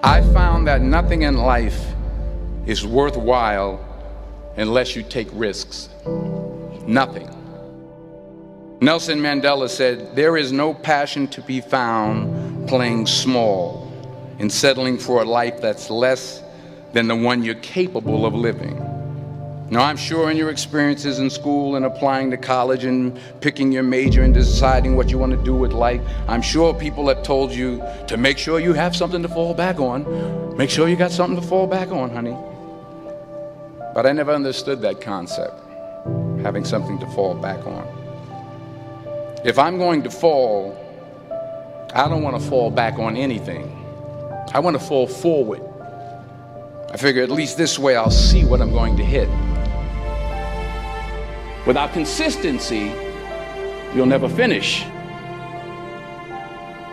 I found that nothing in life is worthwhile unless you take risks. Nothing. Nelson Mandela said, "There is no passion to be found playing small and settling for a life that's less than the one you're capable of living." Now, I'm sure in your experiences in school and applying to college and picking your major and deciding what you want to do with life, I'm sure people have told you to make sure you have something to fall back on. Make sure you got something to fall back on, honey. But I never understood that concept, having something to fall back on. If I'm going to fall, I don't want to fall back on anything. I want to fall forward. I figure at least this way I'll see what I'm going to hit. Without consistency, you'll never finish.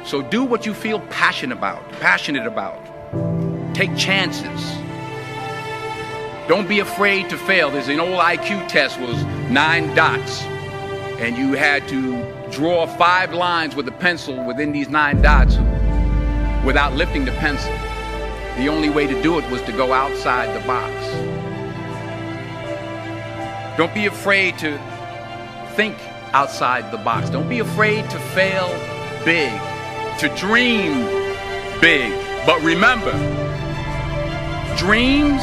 So do what you feel passionate about. Take chances. Don't be afraid to fail. There's an old IQ test was 9 dots, and you had to draw 5 lines with a pencil within these 9 dots without lifting the pencil. The only way to do it was to go outside the box. Don't be afraid to think outside the box. Don't be afraid to fail big, to dream big. But remember, dreams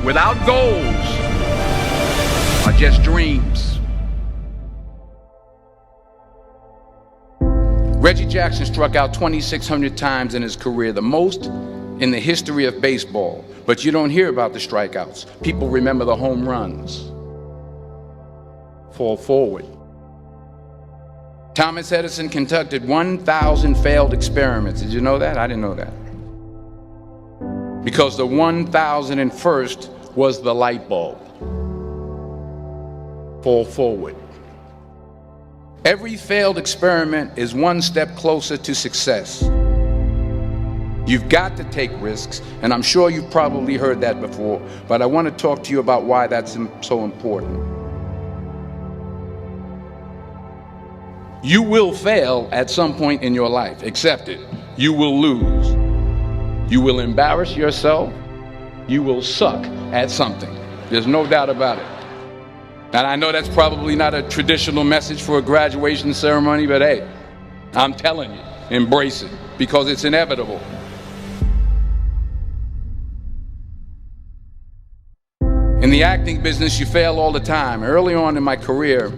without goals are just dreams. Reggie Jackson struck out 2,600 times in his career, the most in the history of baseball. But you don't hear about the strikeouts. People remember the home runs. Fall forward. Thomas Edison conducted 1,000 failed experiments. Did you know that? I didn't know that. Because the 1,001st was the light bulb. Fall forward. Every failed experiment is one step closer to success. You've got to take risks, and I'm sure you've probably heard that before, but I want to talk to you about why that's so important. You will fail at some point in your life. Accept it. You will lose. You will embarrass yourself. You will suck at something. There's no doubt about it. And I know that's probably not a traditional message for a graduation ceremony, but hey, I'm telling you, embrace it, because it's inevitable. In the acting business, you fail all the time. Early on in my career,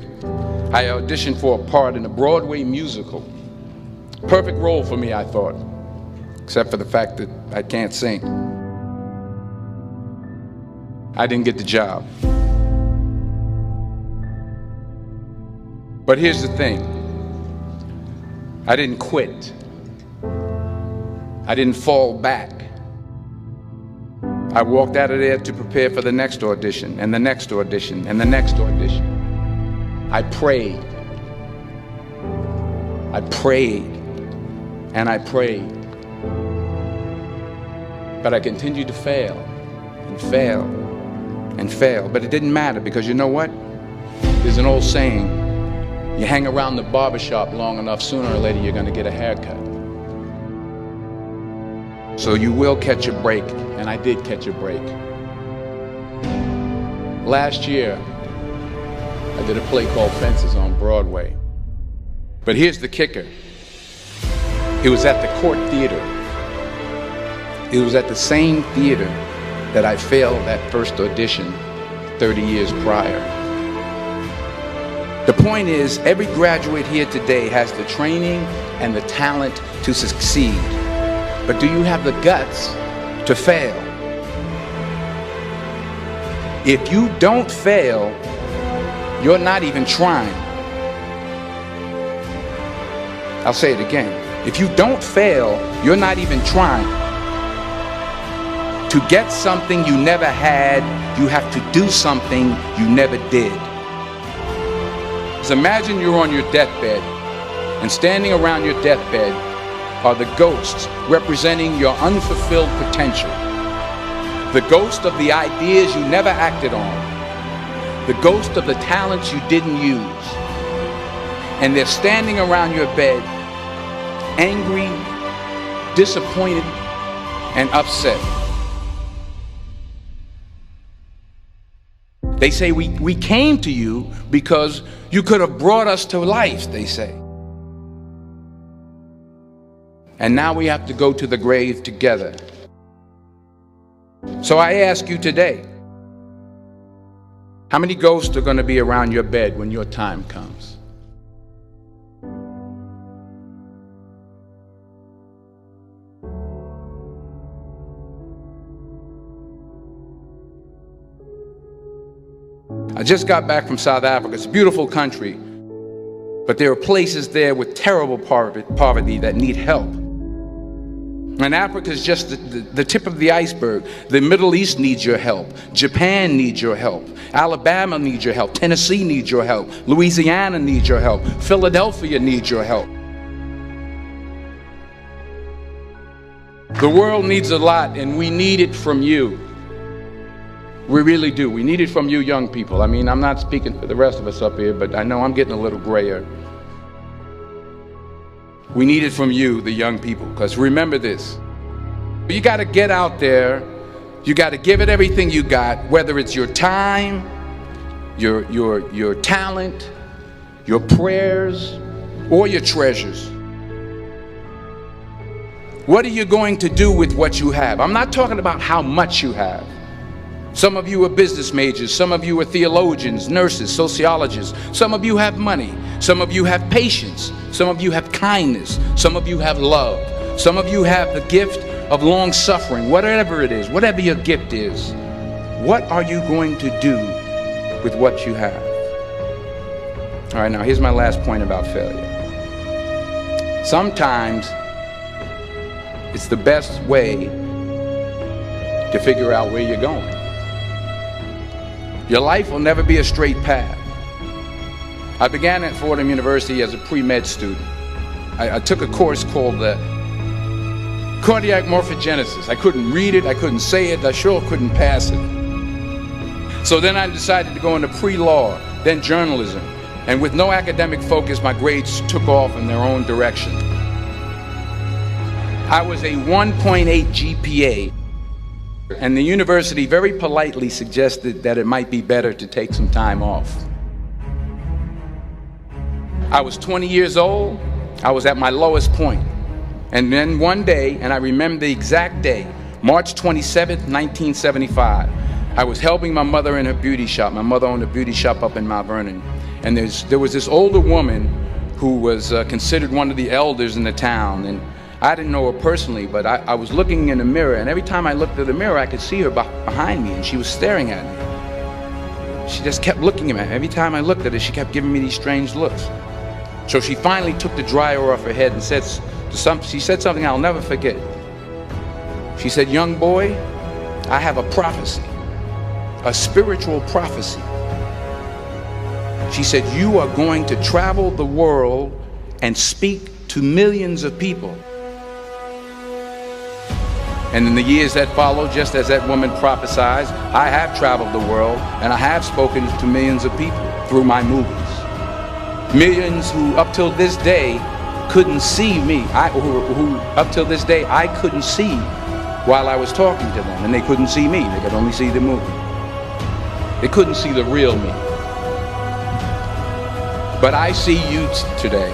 I auditioned for a part in a Broadway musical. Perfect role for me, I thought, except for the fact that I can't sing. I didn't get the job. But here's the thing. I didn't quit. I didn't fall back. I walked out of there to prepare for the next audition, and the next audition, and the next audition. I prayed. I prayed. And I prayed. But I continued to fail, and fail, and fail. But it didn't matter, because you know what? There's an old saying, you hang around the barbershop long enough, sooner or later you're going to get a haircut. So you will catch a break, and I did catch a break. Last year, I did a play called Fences on Broadway. But here's the kicker. It was at the Court Theater. It was at the same theater that I failed that first audition 30 years prior. The point is, every graduate here today has the training and the talent to succeed. But do you have the guts to fail? If you don't fail, you're not even trying. I'll say it again. If you don't fail, you're not even trying. To get something you never had, you have to do something you never did. Just imagine you're on your deathbed, and standing around your deathbed are the ghosts representing your unfulfilled potential. The ghost of the ideas you never acted on. The ghost of the talents you didn't use. And they're standing around your bed, angry, disappointed, and upset. They say we came to you because you could have brought us to life, they say. And now we have to go to the grave together. So I ask you today, how many ghosts are going to be around your bed when your time comes? I just got back from South Africa. It's a beautiful country, but there are places there with terrible poverty that need help. And Africa is just the tip of the iceberg. The Middle East needs your help. Japan needs your help. Alabama needs your help. Tennessee needs your help. Louisiana needs your help. Philadelphia needs your help. The world needs a lot, and we need it from you. We really do. We need it from you young people. I mean, I'm not speaking for the rest of us up here, but I know I'm getting a little grayer. We need it from you, the young people, because remember this. You got to get out there. You got to give it everything you got, whether it's your time, your talent, your prayers, or your treasures. What are you going to do with what you have? I'm not talking about how much you have. Some of you are business majors, some of you are theologians, nurses, sociologists. Some of you have money, some of you have patience, some of you have kindness, some of you have love, some of you have the gift of long suffering. Whatever it is, whatever your gift is, what are you going to do with what you have? All right, now here's my last point about failure. Sometimes it's the best way to figure out where you're going. Your life will never be a straight path. I began at Fordham University as a pre-med student. I took a course called cardiac morphogenesis. I couldn't read it, I couldn't say it, I sure couldn't pass it. So then I decided to go into pre-law, then journalism. And with no academic focus, my grades took off in their own direction. I was a 1.8 GPA. And the university very politely suggested that it might be better to take some time off. I was 20 years old. I was at my lowest point. And then one day, and I remember the exact day, March 27th, 1975, I was helping my mother in her beauty shop. My mother owned a beauty shop up in Mount Vernon. And there was this older woman who was considered one of the elders in the town. And I didn't know her personally, but I was looking in the mirror, and every time I looked at the mirror, I could see her behind me, and she was staring at me. She just kept looking at me. Every time I looked at her, she kept giving me these strange looks. So she finally took the dryer off her head and she said something I'll never forget. She said, "Young boy, I have a prophecy, a spiritual prophecy." She said, "You are going to travel the world and speak to millions of people." And in the years that followed, just as that woman prophesied, I have traveled the world and I have spoken to millions of people through my movies. Millions who up till this day couldn't see me, who up till this day I couldn't see while I was talking to them, and they couldn't see me, they could only see the movie. They couldn't see the real me. But I see you today,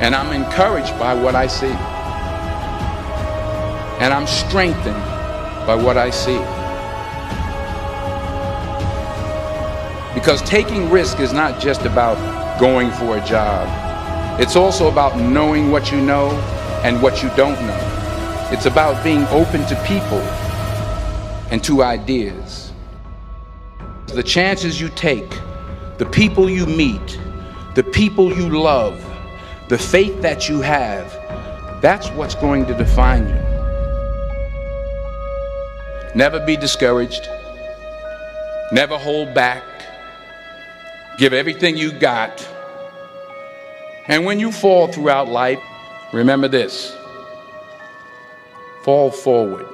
and I'm encouraged by what I see. And I'm strengthened by what I see. Because taking risk is not just about going for a job. It's also about knowing what you know and what you don't know. It's about being open to people and to ideas. The chances you take, the people you meet, the people you love, the faith that you have, that's what's going to define you. Never be discouraged. Never hold back. Give everything you got. And when you fall throughout life, remember this: fall forward.